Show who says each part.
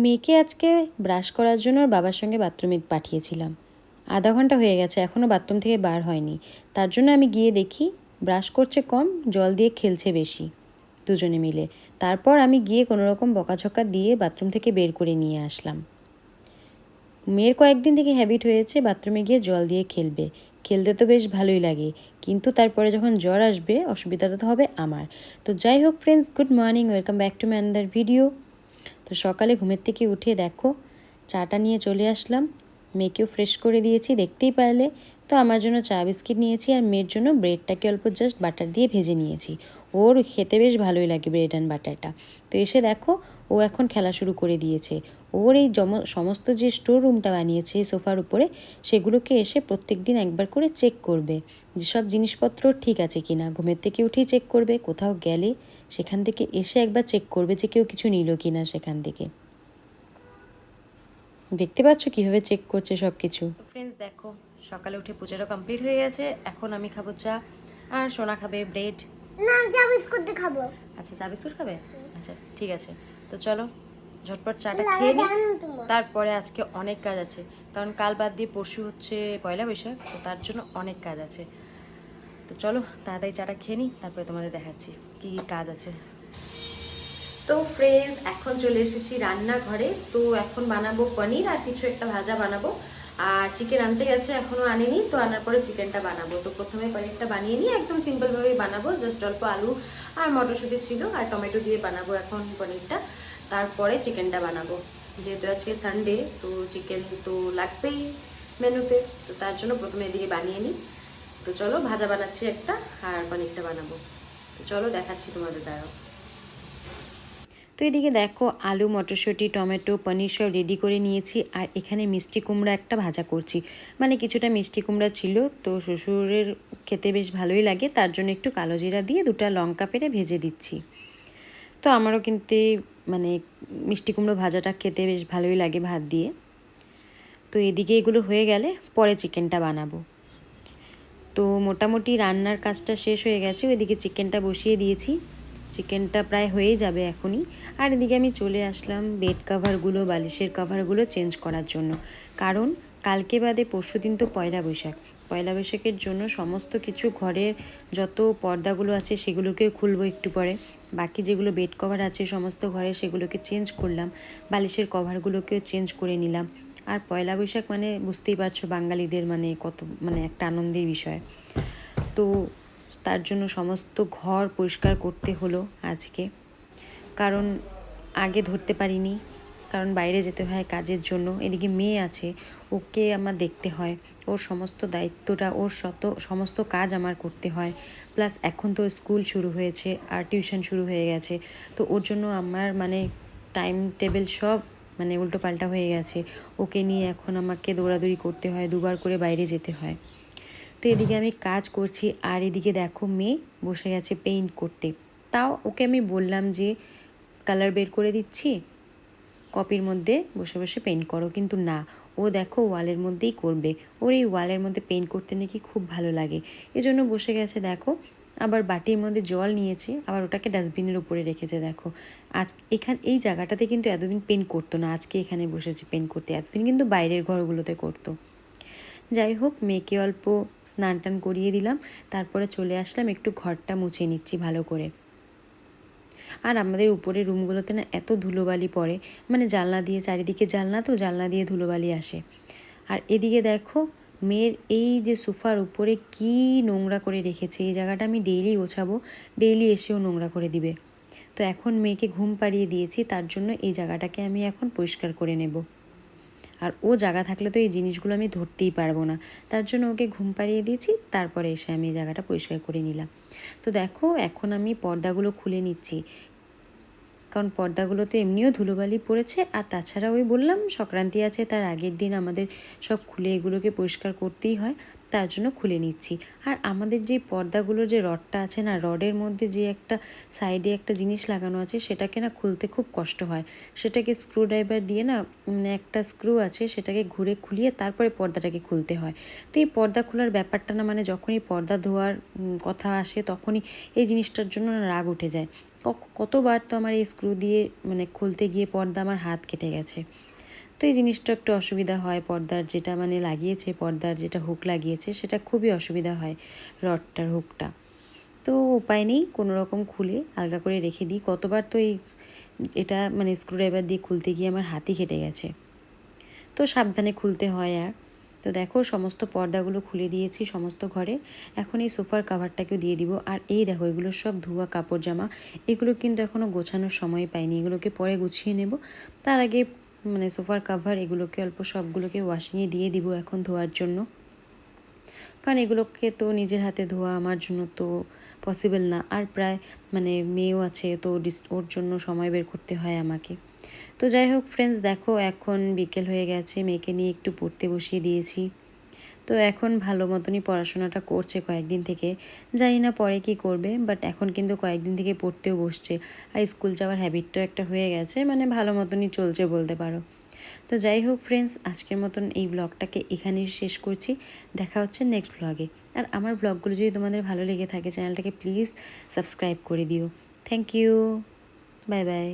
Speaker 1: মেয়েকে আজকে ব্রাশ করার জন্য ওর বাবার সঙ্গে বাথরুমে পাঠিয়েছিলাম। আধা ঘন্টা হয়ে গেছে, এখনও বাথরুম থেকে বার হয়নি। তার জন্য আমি গিয়ে দেখি ব্রাশ করছে কম, জল দিয়ে খেলছে বেশি, দুজনে মিলে। তারপর আমি গিয়ে কোনো রকম বকাঝকা দিয়ে বাথরুম থেকে বের করে নিয়ে আসলাম। মেয়ের কয়েকদিন থেকে হ্যাবিট হয়েছে বাথরুমে গিয়ে জল দিয়ে খেলবে। খেলতে তো বেশ ভালোই লাগে, কিন্তু তারপরে যখন জ্বর আসবে অসুবিধাটা তো হবে আমার। তো যাই হোক friends, good morning, welcome back to my another video. তো সকালে ঘুমের থেকে উঠে দেখো চাটা নিয়ে চলে আসলাম, মেয়েকেও ফ্রেশ করে দিয়েছি, দেখতেই পারলে। তো আমার জন্য চা বিস্কিট নিয়েছি, আর মেয়ের জন্য ব্রেডটাকে অল্প জাস্ট বাটার দিয়ে ভেজে নিয়েছি। ওর খেতে বেশ ভালোই লাগে ব্রেড অ্যান্ড বাটারটা। তো এসে দেখো ও এখন খেলা শুরু করে দিয়েছে। ওর এই সমস্ত যে স্টোর রুমটা বানিয়েছে সোফার উপরে, সেগুলোকে এসে প্রত্যেক দিন একবার করে চেক করবে যে সব জিনিসপত্র ঠিক আছে কি না। ঘুমের থেকে উঠেই চেক করবে, কোথাও গেলে সেখান থেকে এসে একবার চেক করবে যে কেউ কিছু নিল কি না সেখান থেকে। দেখতে পাচ্ছ কীভাবে চেক করছে সব কিছু। ফ্রেন্ডস দেখো, সকালে উঠে পুজোটা কমপ্লিট হয়ে গেছে। এখন আমি খাবো চা, আর সোনা খাবে ব্রেড।
Speaker 2: না, চা বিস্কুট খাবো।
Speaker 1: আচ্ছা, চা বিস্কুট খাবে? আচ্ছা ঠিক আছে, তো চলো ঝটপট চাটা খেয়ে নিই। তারপরে আজকে অনেক কাজ আছে, কারণ কাল বাদ দিয়ে পরশু হচ্ছে পয়লা বৈশাখ, তো তার জন্য অনেক কাজ আছে। তো চলো তাড়াতাড়ি চাটা খেয়ে নিই, তারপরে তোমাদের দেখাচ্ছি কী কী কাজ আছে। তো ফ্রেন্ডস এখন চলে এসেছি রান্নাঘরে। তো এখন বানাবো পনির আর কিছু একটা ভাজা বানাবো। আর চিকেন আনতে গেছে, এখনও আনেনি, তো আনার পরে চিকেনটা বানাবো। তো প্রথমে পনিরটা বানিয়ে নিই, একদম সিম্পলভাবেই বানাবো, জাস্ট অল্প আলু আর মটরশুঁটি ছিল আর টমেটো দিয়ে বানাবো এখন পনিরটা। তারপরে চিকেনটা বানাবো, যেহেতু আজকে সানডে, তো চিকেন তো লাগবেই মেনুতে, তো তার জন্য প্রথমে এদিকে বানিয়ে নিই। তো চলো ভাজা বানাচ্ছি একটা, আর পনিরটা বানাবো। তো চলো দেখাচ্ছি তোমাদের দ্বারা। তো এদিকে দেখো আলু, মটরশুঁটি, টমেটো, পনির সব রেডি করে নিয়েছি। আর এখানে মিষ্টি কুমড়া একটা ভাজা করছি, মানে কিছুটা মিষ্টি কুমড়া ছিল, তো শ্বশুরের খেতে বেশ ভালোই লাগে, তার জন্য একটু কালো জিরা দিয়ে দুটো লঙ্কা পেড়ে ভেজে দিচ্ছি। তো আমারও কিন্তু মানে মিষ্টি কুমড়ো ভাজাটা খেতে বেশ ভালোই লাগে ভাত দিয়ে। তো এদিকে এগুলো হয়ে গেলে পরে চিকেনটা বানাবো। তো মোটামুটি রান্নার কাজটা শেষ হয়ে গেছে, ওইদিকে চিকেনটা বসিয়ে দিয়েছি। চিকেনটা প্রায় হয়েই যাবে এখনই। আর এদিকে আমি চলে আসলাম বেড কাভারগুলো, বালিশের কাভারগুলো চেঞ্জ করার জন্য, কারণ কালকে বাদে পরশুদিন তো পয়লা বৈশাখ। পয়লা বৈশাখের জন্য সমস্ত কিছু ঘরের যত পর্দাগুলো আছে সেগুলোকেও খুলবো একটু পরে। বাকি যেগুলো বেড কভার আছে সমস্ত ঘরে সেগুলোকে চেঞ্জ করলাম, বালিশের কভারগুলোকেও চেঞ্জ করে নিলাম। আর পয়লা বৈশাখ মানে বুঝতেই পারছো বাঙালিদের মানে কত মানে একটা আনন্দের বিষয়। তো তার জন্য সমস্ত ঘর পরিষ্কার করতে হলো আজকে, কারণ আগে ধরতে পারিনি, কারণ বাইরে যেতে হয় কাজের জন্য। এদিকে মেয়ে আছে, ওকে আমার দেখতে হয়, ওর সমস্ত দায়িত্বটা, ওর সমস্ত কাজ আমার করতে হয়। প্লাস এখন তো স্কুল শুরু হয়েছে আর টিউশন শুরু হয়ে গেছে, তো ওর জন্য আমার মানে টাইম টেবিল সব মানে উল্টোপাল্টা হয়ে গেছে। ওকে নিয়ে এখন আমাকে দৌড়াদৌড়ি করতে হয়, দুবার করে বাইরে যেতে হয়। তো এদিকে আমি কাজ করছি, আর এদিকে দেখো মেয়ে বসে গেছে পেইন্ট করতে। তাও ওকে আমি বললাম যে কালার বের করে দিচ্ছি, কপির মধ্যে বসে বসে পেইন্ট করো, কিন্তু না, ও দেখো ওয়ালের মধ্যেই করবে। ওর এই ওয়ালের মধ্যে পেইন্ট করতে নাকি খুব ভালো লাগে, এজন্য বসে গেছে। দেখো আবার বাটির মধ্যে জল নিয়েছে, আবার ওটাকে ডাস্টবিনের উপরে রেখেছে। দেখো আজ এই জায়গাটাতে কিন্তু এতদিন পেইন্ট করতো না, আজকে এখানে বসেছে পেইন্ট করতে, এতদিন কিন্তু বাইরের ঘরগুলোতে করতো। যাই হোক, মেয়েকে অল্প স্নান টান করিয়ে দিলাম, তারপরে চলে আসলাম একটু ঘরটা মুছে নিচ্ছি ভালো করে। আর আমাদের উপরের রুমগুলোতে না এত ধুলোবালি পড়ে, মানে জানলা দিয়ে, চারিদিকে জানলা, তো জানলা দিয়ে ধুলোবালি আসে। আর এদিকে দেখো মেয়ের এই যে সোফার উপরে কি নোংরা করে রেখেছে, এই জায়গাটা আমি ডেইলি গোছাবো, ডেইলি এসেও নোংরা করে দিবে। তো এখন মেয়েকে ঘুম পাড়িয়ে দিয়েছি, তার জন্য এই জায়গাটাকে আমি এখন পরিষ্কার করে নেব। আর ও জায়গা থাকলে তো এই জিনিসগুলো আমি ধরতেই পারবো না, তার জন্য ওকে ঘুম পাড়িয়ে দিয়েছি, তারপরে এসে আমি এই জায়গাটা পরিষ্কার করে নিলাম। তো দেখো এখন আমি পর্দাগুলো খুলে নিচ্ছি, কারণ পর্দাগুলোতে এমনিও ধুলোবালি পড়েছে, আর তাছাড়া ওই বললাম সংক্রান্তি আছে, তার আগের দিন আমাদের সব খুলে এগুলোকে পরিষ্কার করতেই হয়, তার জন্য খুলে নিচ্ছি। আর আমাদের যে পর্দাগুলোর যে রডটা আছে না, রডের মধ্যে যে একটা সাইডে একটা জিনিস লাগানো আছে, সেটাকে না খুলতে খুব কষ্ট হয়। সেটাকে স্ক্রুড্রাইভার দিয়ে না, একটা স্ক্রু আছে সেটাকে ঘুরে খুলিয়ে তারপরে পর্দাটাকে খুলতে হয়। তো এই পর্দা খোলার ব্যাপারটা না, মানে যখনই পর্দা ধোয়ার কথা আসে তখনই এই জিনিসটার জন্য না রাগ উঠে যায়। কতবার তো আমার এই স্ক্রু দিয়ে মানে খুলতে গিয়ে পর্দা আমার হাত কেটে গেছে। তো এই জিনিসটা একটু অসুবিধা হয়, পর্দার যেটা মানে লাগিয়েছে, পর্দার যেটা হুক লাগিয়েছে সেটা খুবই অসুবিধা হয়, রডটার হুকটা। তো উপায় নেই, কোনো রকম খুলে আলগা করে রেখে দিই। কতবার তো এটা মানে স্ক্রুড্রাইভার দিয়ে খুলতে গিয়ে আমার হাতই কেটে গেছে, তো সাবধানে খুলতে হয়। আর তো দেখো সমস্ত পর্দাগুলো খুলে দিয়েছি সমস্ত ঘরে। এখন এই সোফার কাভারটাকেও দিয়ে দিব। আর এই দেখো এগুলো সব ধোয়া কাপড় জামা, এগুলো কিন্তু এখনও গোছানোর সময় পাইনি, এগুলোকে পরে গুছিয়ে নেব। তার আগে মানে সোফার কাভার এগুলোকে অল্প সবগুলোকে ওয়াশিংয়ে দিয়ে দিব এখন ধোয়ার জন্য, কারণ এগুলোকে তো নিজের হাতে ধোয়া আমার জন্য তো পসিবল না। আর প্রায় মানে মেয়েও আছে, তো ওর জন্য সময় বের করতে হয় আমাকে। তো যাই হোক ফ্রেন্ডস, দেখো এখন বিকেল হয়ে গেছে, মেয়েকে নিয়ে একটু পড়তে বসিয়ে দিয়েছি। তো এখন ভালো মতনই পড়াশোনাটা করছে কয়েকদিন থেকে, জানি না পরে কি করবে, বাট এখন কিন্তু কয়েকদিন থেকে পড়তেও বসছে। আর স্কুল যাওয়ার হ্যাবিটটাও একটা হয়ে গেছে, মানে ভালো মতনই চলছে বলতে পারো। তো যাই হোক ফ্রেন্ডস, আজকের মতন এই ব্লগটাকে এখানেই শেষ করছি। দেখা হচ্ছে নেক্সট ব্লগে। আর আমার ব্লগগুলো যদি তোমাদের ভালো লেগে থাকে চ্যানেলটাকে প্লিজ সাবস্ক্রাইব করে দিও। Thank you, bye by.